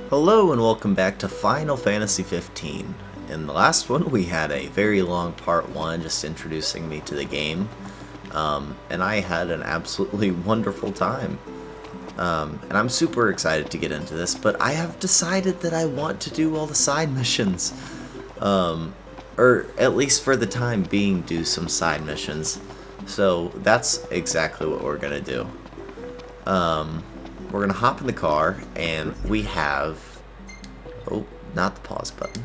Hello and welcome back to Final Fantasy 15. In the last one we had a very long part 1 just introducing me to the game, and I had an absolutely wonderful time. And I'm super excited to get into this, but I have decided that I want to do all the side missions. Or at least for the time being do some side missions. So that's exactly what we're gonna do. We're gonna hop in the car, and we have... Oh, not the pause button.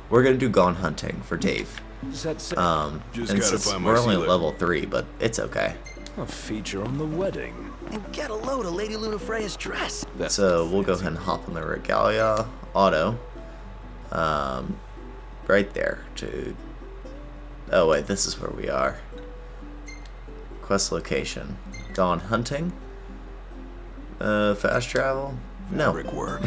We're gonna do Gone Hunting for Dave. And since we're only at level 3, but it's okay. A feature on the wedding. And get a load of Lady Lunafreya's dress. So we'll go ahead and hop on the Regalia Auto. Right there. Oh wait, this is where we are. Quest location. Gone Hunting. Fast travel? No. Work.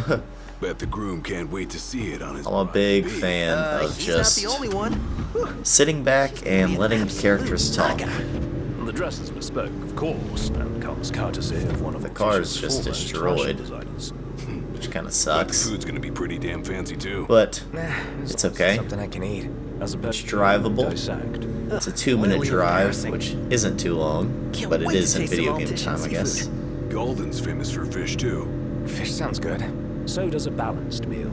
Bet the groom can't wait to see it on his. I'm a big fan of just he's not the only one. sitting back and letting characters talk. The dress is bespoke, of course, and comes courtesy of one of The car is just destroyed, designers. which kind of Bet the sucks. food's gonna be pretty damn fancy too. But it's okay. Something I can eat. As a It's drivable. dissect. It's a 2-minute drive, which isn't too long, Can't but it wait is to in taste video some game time, I all-Tishan guess. seafood. Golden's famous for fish too. Fish sounds good. So does a balanced meal.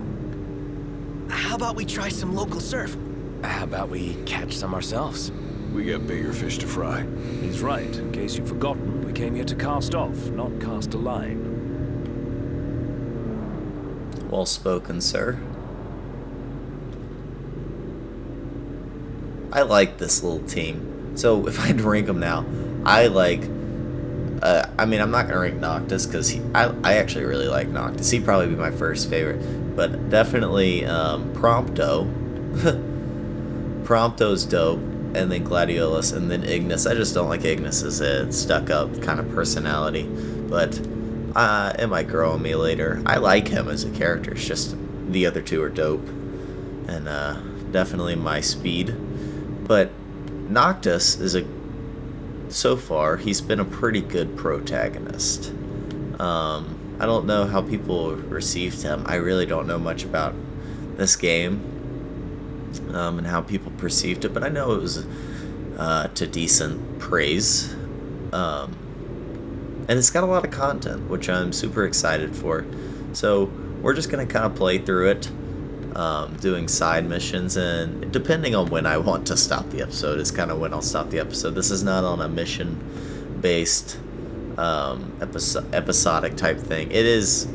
How about we try some local surf? How about we catch some ourselves? We got bigger fish to fry. He's right. In case you've forgotten, we came here to cast off, not cast a line. Well spoken, sir. I like this little team. So if I had to rank them now, I like... I mean, I'm not going to rank Noctis because I actually really like Noctis. He'd probably be my first favorite. But definitely Prompto. Prompto's dope. And then Gladiolus. And then Ignis. I just don't like Ignis's stuck-up kind of personality. But it might grow on me later. I like him as a character. It's just the other two are dope. And definitely my speed. But Noctis is so far, he's been a pretty good protagonist. I don't know how people received him. I really don't know much about this game and how people perceived it, but I know it was to decent praise. And it's got a lot of content, which I'm super excited for. So we're just going to kind of play through it, doing side missions, and depending on when I want to stop the episode is kind of when I'll stop the episode. This is not on a mission-based episodic type thing. It is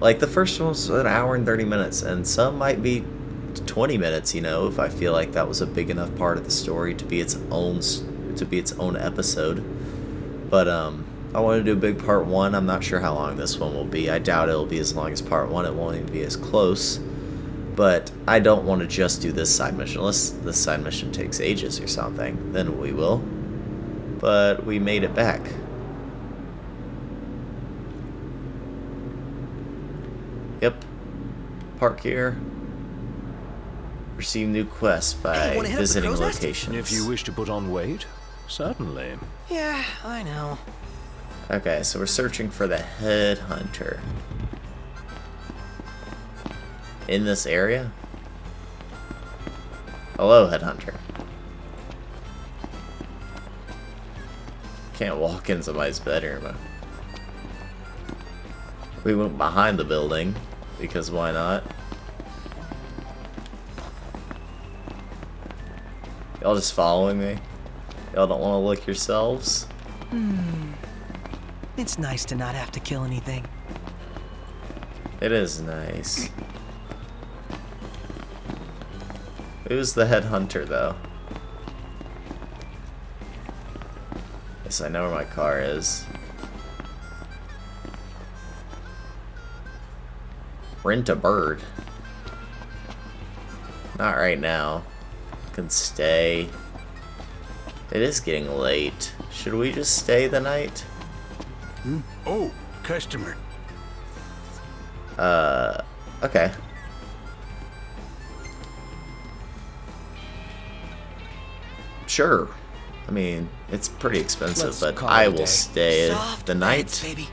like the first one was an hour and 30 minutes, and some might be 20 minutes, you know, if I feel like that was a big enough part of the story to be its own episode. But I want to do a big part 1. I'm not sure how long this one will be. I doubt it'll be as long as part 1. It won't even be as close. But I don't want to just do this side mission. Unless this side mission takes ages or something, then we will. But we made it back. Yep. Park here. Receive new quests by visiting locations. If you wish to put on weight, certainly. Yeah, I know. Okay, so we're searching for the headhunter. In this area? Hello, headhunter. Can't walk in somebody's bedroom. We went behind the building, because why not? Y'all just following me? Y'all don't want to look yourselves? It's nice to not have to kill anything. It is nice. Who's the headhunter, though? Yes, I know where my car is. Rent a bird. Not right now. Can stay. It is getting late. Should we just stay the night? Oh, customer. Okay. Sure. I mean, it's pretty expensive, Let's but call I it a will day. stay Soft the beds, night. baby.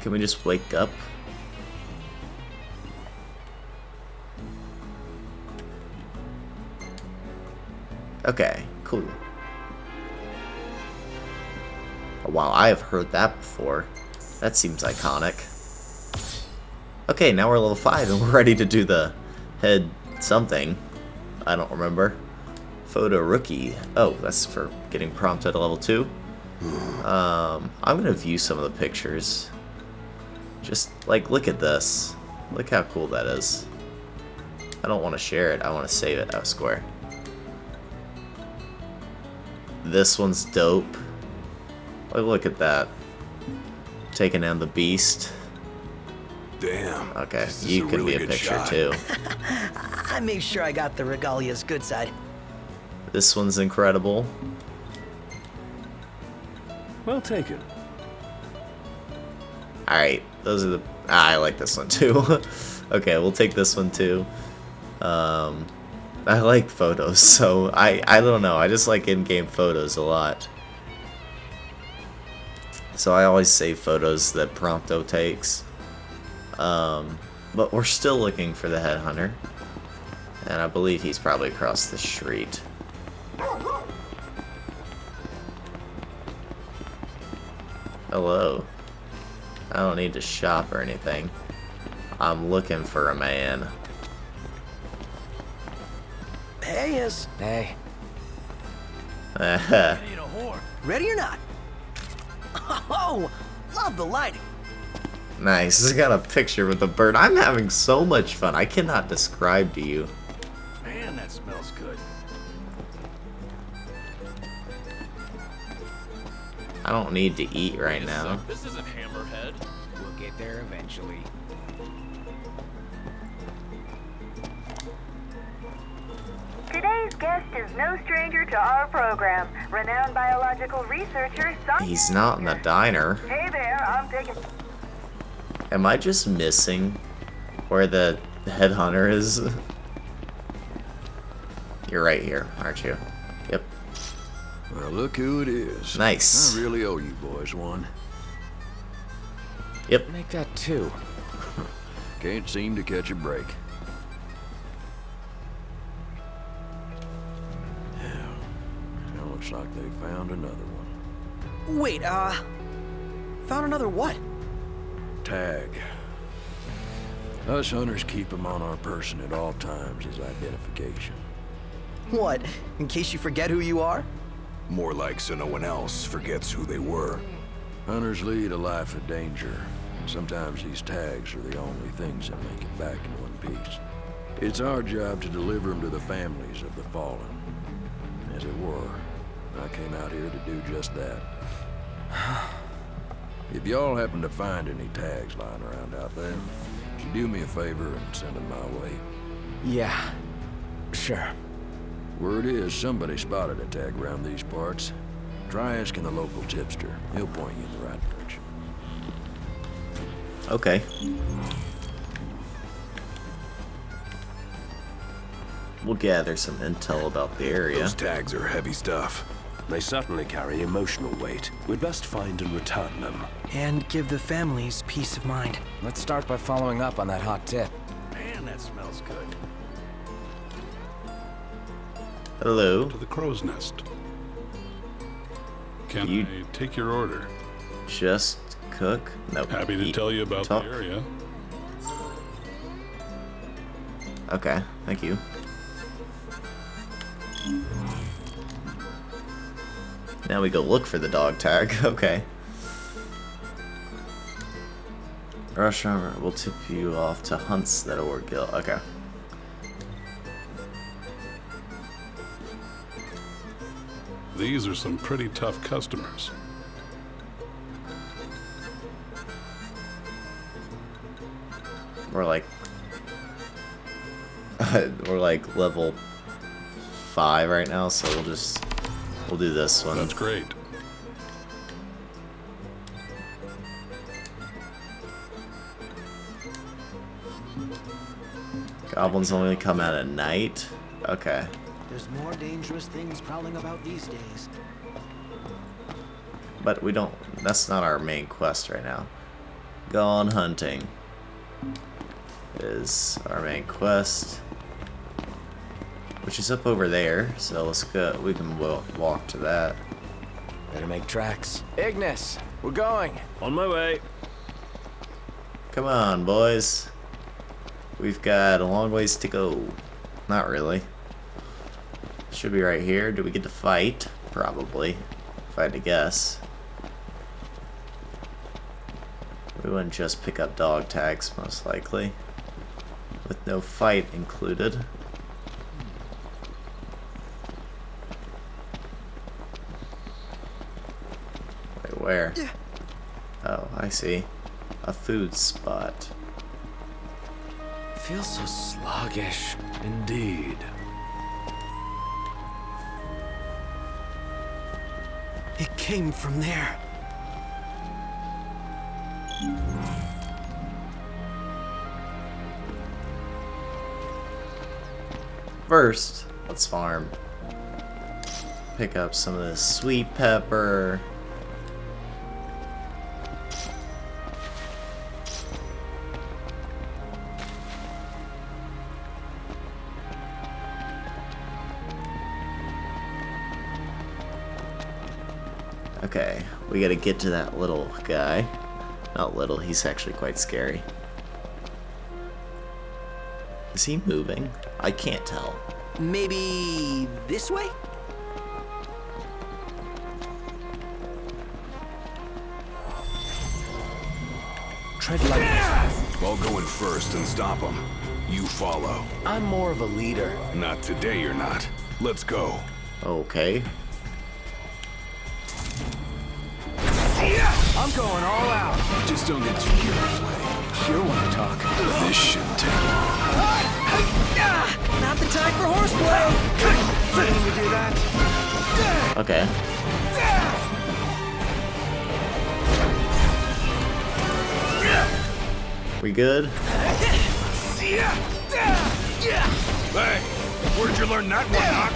Can we just wake up? Okay, cool. Wow, I have heard that before. That seems iconic. Okay, now we're level 5 and we're ready to do the head something. I don't remember. Photo rookie. Oh, that's for getting prompted at level 2. I'm gonna view some of the pictures. Just like, look at this. Look how cool that is. I don't want to share it. I want to save it. Oh, square. This one's dope. Like, look at that. Taking down the beast. Damn. Okay, this is you can really be a good picture shot. too. I made sure I got the regalia's good side. This one's incredible. Well taken. Alright, those are the... I like this one too. Okay, we'll take this one too. I like photos, so I don't know. I just like in-game photos a lot. So I always save photos that Prompto takes. But we're still looking for the headhunter. And I believe he's probably across the street. Hello. I don't need to shop or anything. I'm looking for a man. There he is. Hey. Ready or not? Oh, love the lighting. Nice. I got a picture with the bird. I'm having so much fun. I cannot describe to you. Man, that smells good. I don't need to eat right now. This isn't Hammerhead. We'll get there eventually. Today's guest is no stranger to our program. Renowned biological researcher, He's not in the diner. Hey there, I'm taking... Am I just missing where the headhunter is? You're right here, aren't you? Yep. Well, look who it is. Nice. I really owe you boys one. Yep. Make that 2. Can't seem to catch a break. Now looks like they found another one. Wait, found another what? Tag. Us hunters keep them on our person at all times as identification. What, in case you forget who you are? More like so no one else forgets who they were. Hunters lead a life of danger. And sometimes these tags are the only things that make it back in one piece. It's our job to deliver them to the families of the fallen. As it were, I came out here to do just that. If y'all happen to find any tags lying around out there, would you do me a favor and send them my way? Yeah. Sure. Word is somebody spotted a tag around these parts. Try asking the local tipster. He'll point you in the right direction. Okay. We'll gather some intel about the area. Those tags are heavy stuff. They certainly carry emotional weight. We'd best find and return them. And give the families peace of mind. Let's start by following up on that hot tip. Man, that smells good. Hello. To the crow's nest. Can You- I take your order? Just cook? Nope. Happy to Eat. tell you about Talk. the area. Okay, thank you. Now we go look for the dog tag. Okay. Rush hour will tip you off to hunts that or gill. Okay. These are some pretty tough customers. We're like we're like level 5 right now, so we'll do this one. That's great. Goblins only come out at night. Okay. There's more dangerous things prowling about these days. But we don't, that's not our main quest right now. Gone hunting is our main quest, which is up over there. So let's go. We can walk to that. Better make tracks. Ignis, we're going. On my way. Come on, boys. We've got a long ways to go. Not really. Should be right here. Do we get to fight? Probably, if I had to guess. We wouldn't just pick up dog tags, most likely, with no fight included. Wait, where? Oh, I see. A food spot. Feels so sluggish. Indeed. It came from there. First, let's farm. Pick up some of this sweet pepper. Okay, we gotta get to that little guy. Not little, he's actually quite scary. Is he moving? I can't tell. Maybe this way? Tread lightly. I'll go in first and stop him. You follow. I'm more of a leader. Not today, you're not. Let's go. Okay. I'm going all out. Just don't get too carried away. Sure want to talk. This shouldn't take long. Not the time for horseplay! Planning to do that? Okay. We good? Hey, where'd you learn that one, Doc?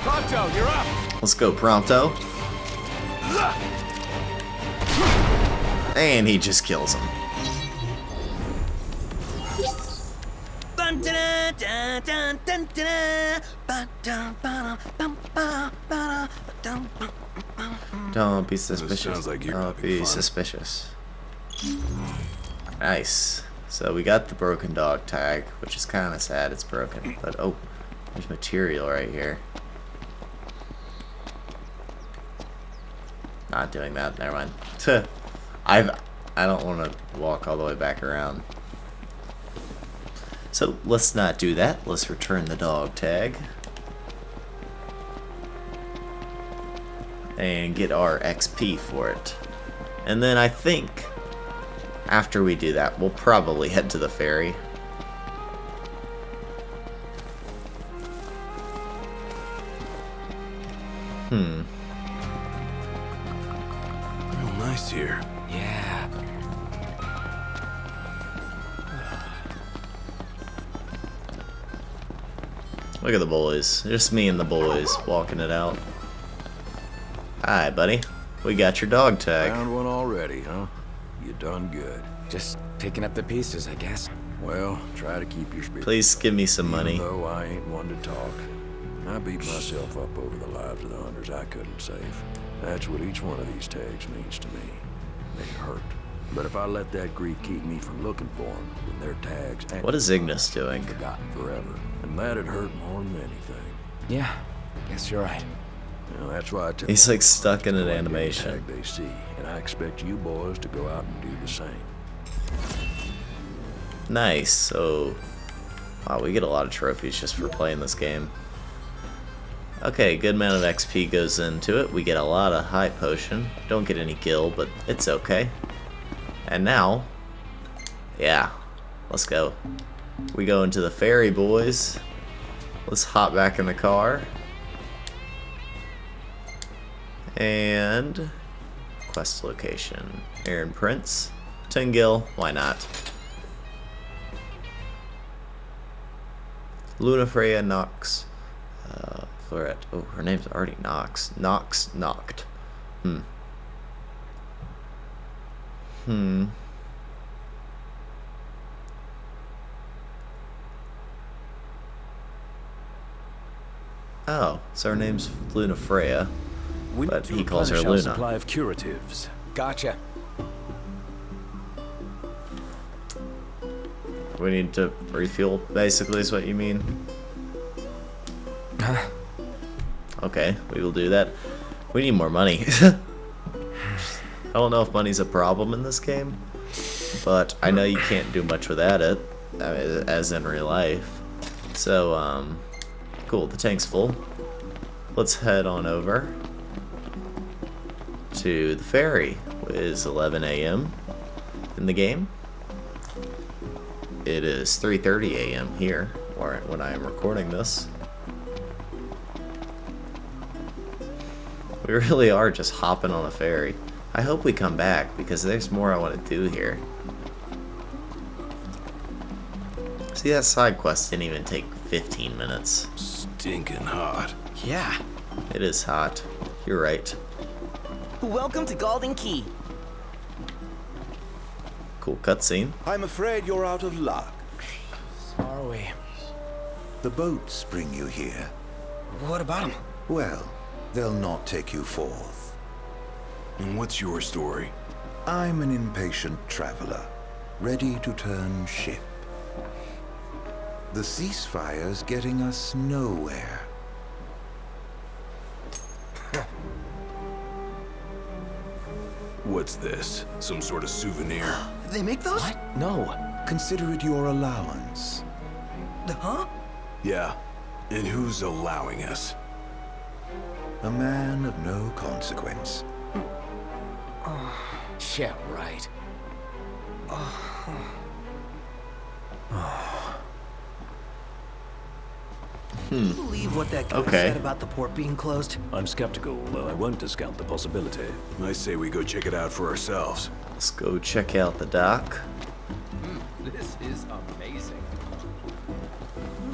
Pronto, you're up. Let's go, Prompto. And he just kills him. Don't be suspicious. sounds like you're Don't having be fun. suspicious. Nice. So we got the broken dog tag, which is kind of sad it's broken. But oh, there's material right here. Not doing that. Never mind. I don't want to walk all the way back around. So let's not do that. Let's return the dog tag. And get our XP for it. And then I think after we do that, we'll probably head to the ferry. Real nice here. Yeah. Look at the boys. Just me and the boys walking it out. Hi, buddy. We got your dog tag. Found one already, huh? You done good. Just picking up the pieces, I guess. Well, try to keep your spirits. Please give me some money. Even though I ain't one to talk, I beat myself up over the lives of the hunters I couldn't save. That's what each one of these tags means to me. They hurt. But if I let that grief keep me from looking for them, then their tags ain't What is Ignis doing? forgotten forever. And that'd hurt more than anything. Yeah, guess you're right. You know, that's why I tell He's like stuck in an people to get the animation. tag they see, and I expect you boys to go out and do the same. Nice. So, wow, we get a lot of trophies just for playing this game. Okay, good amount of XP goes into it. We get a lot of high potion. Don't get any gil, but it's okay. And now, yeah, let's go. We go into the ferry, boys. Let's hop back in the car. And quest location. Aaron Prince. 10 gil, why not? Luna Freya Nox. Florette. Oh, her name's already Nox. Nox Knocked. Hmm. Oh, so her name's Luna Freya, We but need to he calls her replenish our Luna. supply of curatives. Gotcha. We need to refuel, basically, is what you mean? Huh? Okay, we will do that. We need more money. I don't know if money's a problem in this game, but I know you can't do much without it, as in real life. So, cool, the tank's full. Let's head on over to the ferry. It is 11 a.m. in the game. It is 3:30 a.m. here, or when I am recording this. We really are just hopping on a ferry. I hope we come back, because there's more I want to do here. See, that side quest didn't even take 15 minutes. Stinking hot. Yeah. It is hot. You're right. Welcome to Golden Key. Cool cutscene. I'm afraid you're out of luck. Are we? The boats bring you here. What about him? Well, they'll not take you forth. And what's your story? I'm an impatient traveler, ready to turn ship. The ceasefire's getting us nowhere. What's this? Some sort of souvenir? They make those? What? No. Consider it your allowance. Huh? Yeah. And who's allowing us? A man of no consequence. Yeah, right. Can you believe what that guy Okay. said about the port being closed? I'm skeptical, though I won't discount the possibility. I say we go check it out for ourselves. Let's go check out the dock. This is amazing.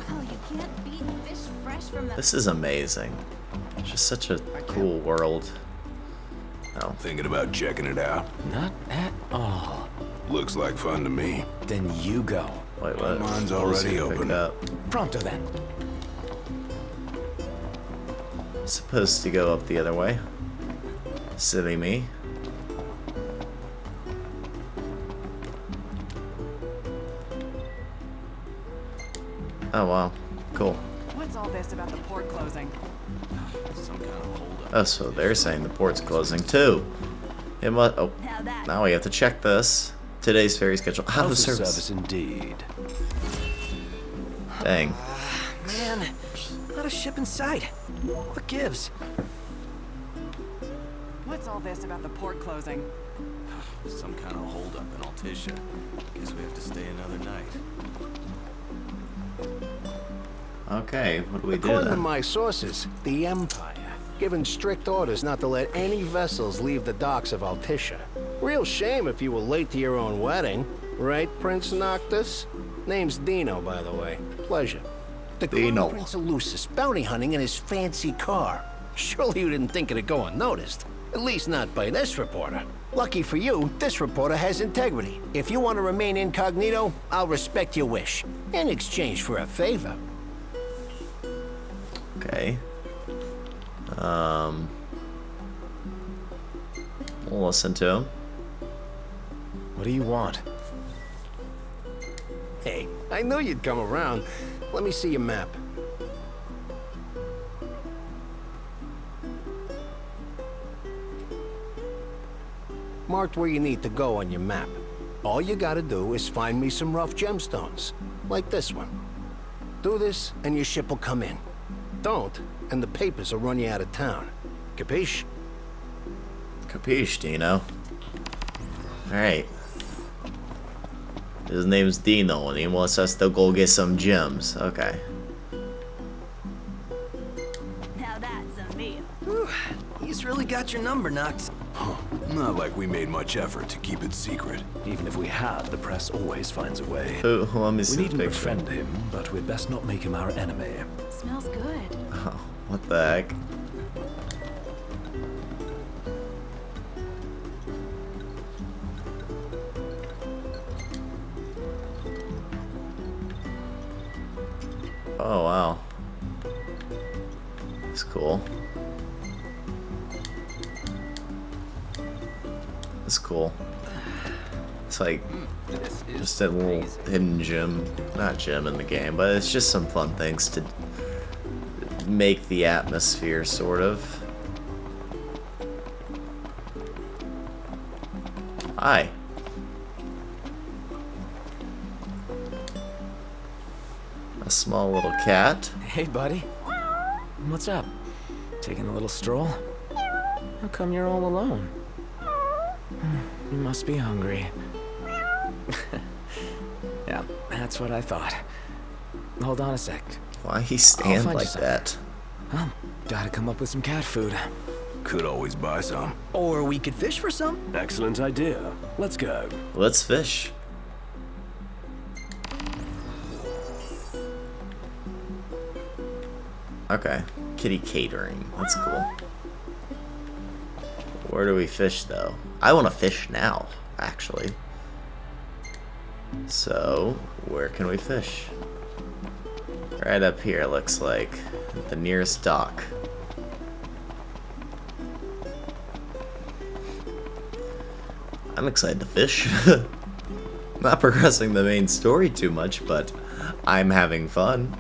Well, you can't beat fish fresh from the... This is amazing. It's just such a cool world. Oh, Thinking about checking it out? Not at all. Looks like fun to me. Then you go. wait, what? Mine's What was already he picked open. up? Pronto then. Supposed to go up the other way. Silly me. Oh wow, cool. What's all this about the port closing? Oh, so they're saying the port's closing too. It must. Oh, Now that... now we have to check this. Today's ferry schedule out of service. indeed. Dang. Man, not a ship in sight. What gives? What's all this about the port closing? Some kind of holdup in Altisha. Guess we have to stay another night. Okay, what do we do According to then? my sources, the Empire given strict orders not to let any vessels leave the docks of Altisha. Real shame if you were late to your own wedding. Right, Prince Noctis? Name's Dino, by the way. Pleasure. The Dino. Crown Prince of Lucis, bounty hunting in his fancy car. Surely you didn't think it'd go unnoticed. At least not by this reporter. Lucky for you, this reporter has integrity. If you want to remain incognito, I'll respect your wish. In exchange for a favor. Okay. We'll listen to him. What do you want? Hey, I knew you'd come around. Let me see your map. Marked where you need to go on your map. All you gotta do is find me some rough gemstones, like this one. Do this, and your ship will come in. Don't, and the papers will run you out of town. Capiche? Capiche, Dino. Alright. His name's Dino, and he wants us to go get some gems. Okay. Now that's a meal. Whew, he's really got your number, Nox. Huh. Not like we made much effort to keep it secret. Even if we had, the press always finds a way. Ooh, let me We see the needn't picture. befriend him, but we'd best not make him our enemy. Smells good. Oh, what the heck? Oh, wow. That's cool. That's cool. It's like just a little hidden gem. Not gem in the game, but it's just some fun things to make the atmosphere, sort of. Hi. A small little cat. Hey, buddy. What's up? Taking a little stroll? How come you're all alone? You must be hungry. Yeah, that's what I thought. Hold on a sec. Why he stand like that? Well, gotta come up with some cat food. Could always buy some. Or we could fish for some. Excellent idea. Let's go. Let's fish. Okay. Kitty catering. That's cool. Where do we fish, though? I want to fish now, actually. So, where can we fish? Right up here, looks like. The nearest dock. I'm excited to fish. Not progressing the main story too much, but I'm having fun.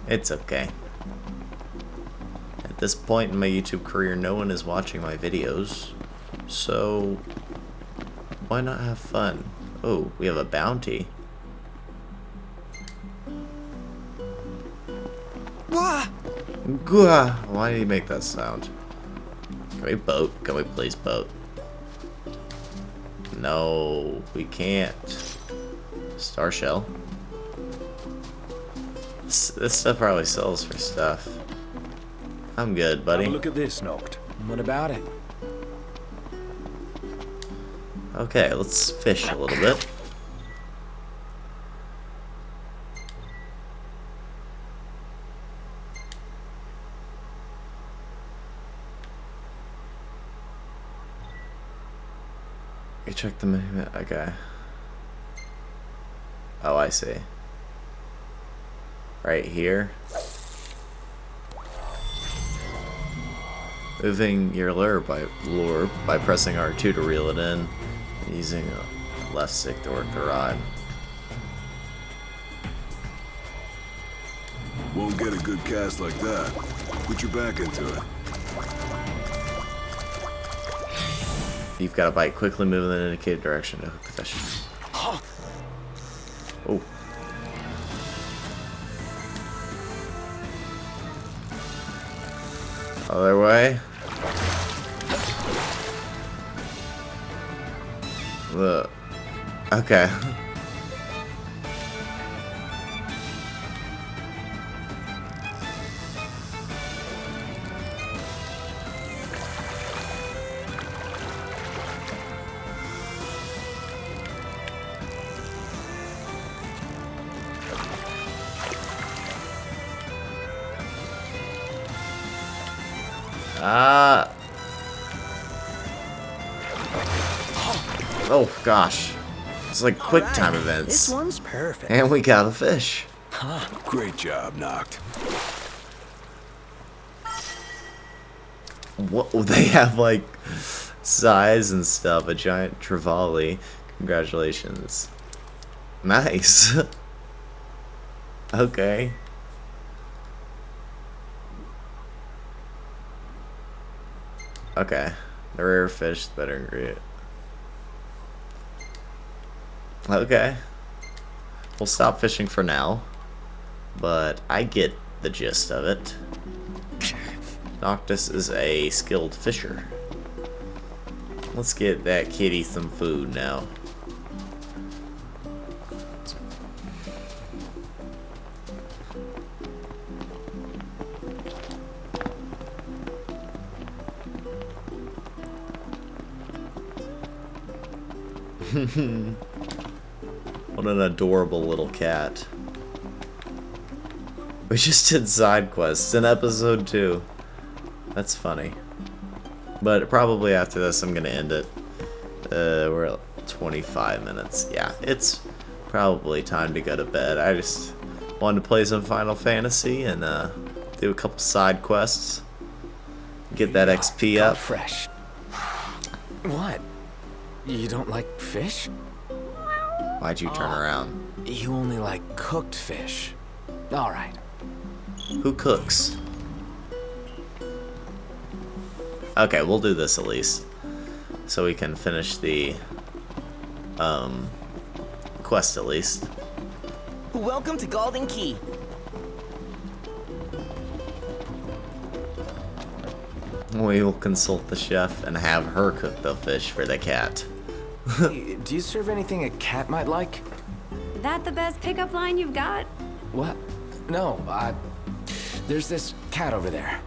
It's okay. At this point in my YouTube career, no one is watching my videos, so why not have fun? Oh, we have a bounty. Gah! Why did he make that sound? Can we boat? Can we please boat? No, we can't. Star shell. This stuff probably sells for stuff. I'm good, buddy. Have a look at this, Noct. What about it? Okay, let's fish a little bit. You check the menu. Okay. Oh, I see. Right here. Moving your lure by pressing R2 to reel it in, and using a left stick to work the rod. Won't get a good cast like that. Put your back into it. You've got to bite quickly, move in the indicated direction to hook the fish. Oh. Other way. Okay. Oh gosh. It's like quick time events. This one's perfect. And we got a fish. Great job, Noct. What they have, like size and stuff, a giant trevally. Congratulations. Nice. Okay. Okay. The rare fish, the better ingredient. Okay. We'll stop fishing for now. But I get the gist of it. Noctis is a skilled fisher. Let's get that kitty some food now. What an adorable little cat. We just did side quests in episode 2. That's funny. But probably after this I'm gonna end it. We're at 25 minutes. Yeah, it's probably time to go to bed. I just wanted to play some Final Fantasy and do a couple side quests. Get that XP Caught up. fresh. What? You don't like fish? Why'd you turn around? You only like cooked fish. All right. Who cooks? Okay, we'll do this at least, so we can finish the quest at least. Welcome to Golden Key. We will consult the chef and have her cook the fish for the cat. Do you serve anything a cat might like? That the best pickup line you've got? What? No, there's this cat over there.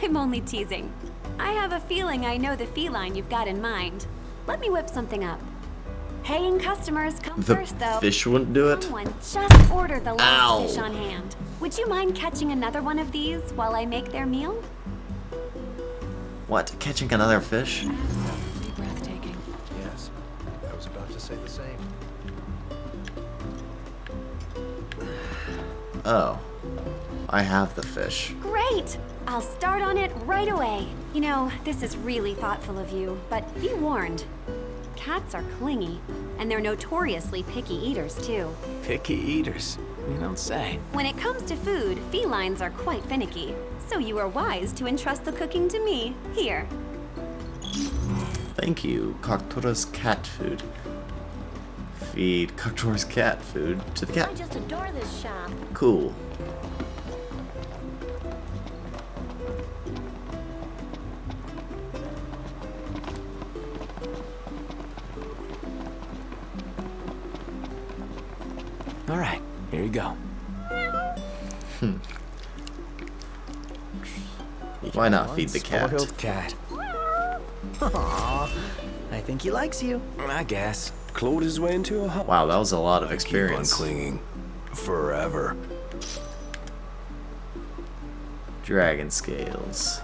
I'm only teasing. I have a feeling I know the feline you've got in mind. Let me whip something up. Paying customers come The first, though. fish wouldn't do it? Someone just ordered the last Ow. fish on hand. Would you mind catching another one of these while I make their meal? What? Catching another fish? Absolutely breathtaking. Yes, I was about to say the same. Oh. I have the fish. Great! I'll start on it right away. You know, this is really thoughtful of you, but be warned. Cats are clingy, and they're notoriously picky eaters, too. Picky eaters. You don't say. When it comes to food, felines are quite finicky, so you are wise to entrust the cooking to me. Here. Thank you. Coctura's cat food. Feed Coctura's cat food to the cat. I just adore this shop. Cool. All right, here you go. Why not feed the cat? Spoiled cat. Aww, I think he likes you. I guess. Clawed his way into a hut. Wow, that was a lot of Keep on experience. clinging. Forever. Dragon scales.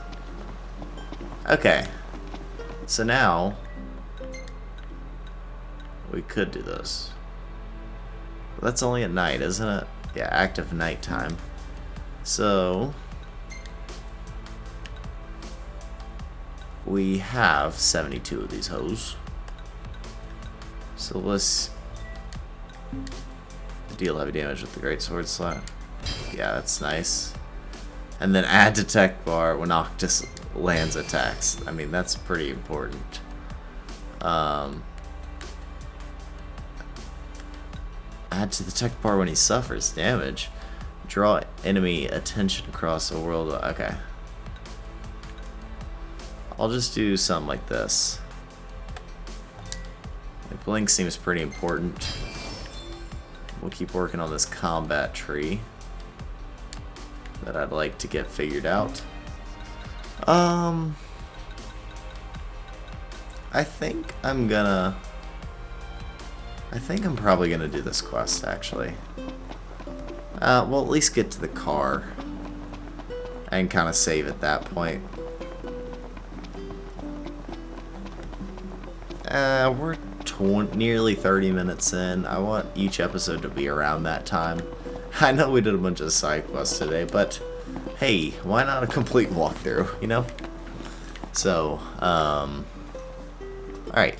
Okay. So now we could do this. That's only at night, isn't it? Yeah, active nighttime. So we have 72 of these hoes. So let's deal heavy damage with the great sword slap. Yeah, that's nice. And then add to tech bar when Octus lands attacks. I mean, that's pretty important. Add to the tech bar when he suffers damage. Draw enemy attention across the world. Okay. I'll just do something like this. Like, Blink seems pretty important. We'll keep working on this combat tree that I'd like to get figured out. I think I'm probably gonna do this quest, actually. Well, at least get to the car and kind of save at that point. We're nearly 30 minutes in. I want each episode to be around that time. I know we did a bunch of side quests today, but hey, why not a complete walkthrough, you know? So, alright.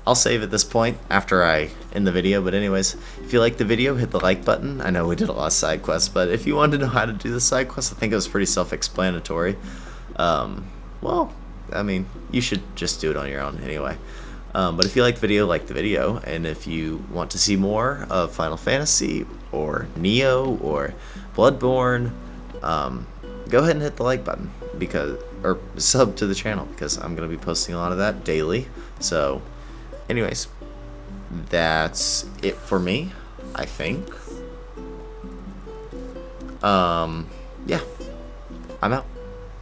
I'll save at this point after I end the video, but anyways, if you liked the video, hit the like button. I know we did a lot of side quests, but if you wanted to know how to do the side quests, I think it was pretty self-explanatory. Well, I mean, you should just do it on your own anyway. But if you like the video, and if you want to see more of Final Fantasy, or Neo, or Bloodborne, go ahead and hit the like button, or sub to the channel, because I'm going to be posting a lot of that daily. So, anyways, that's it for me, I think. Yeah, I'm out.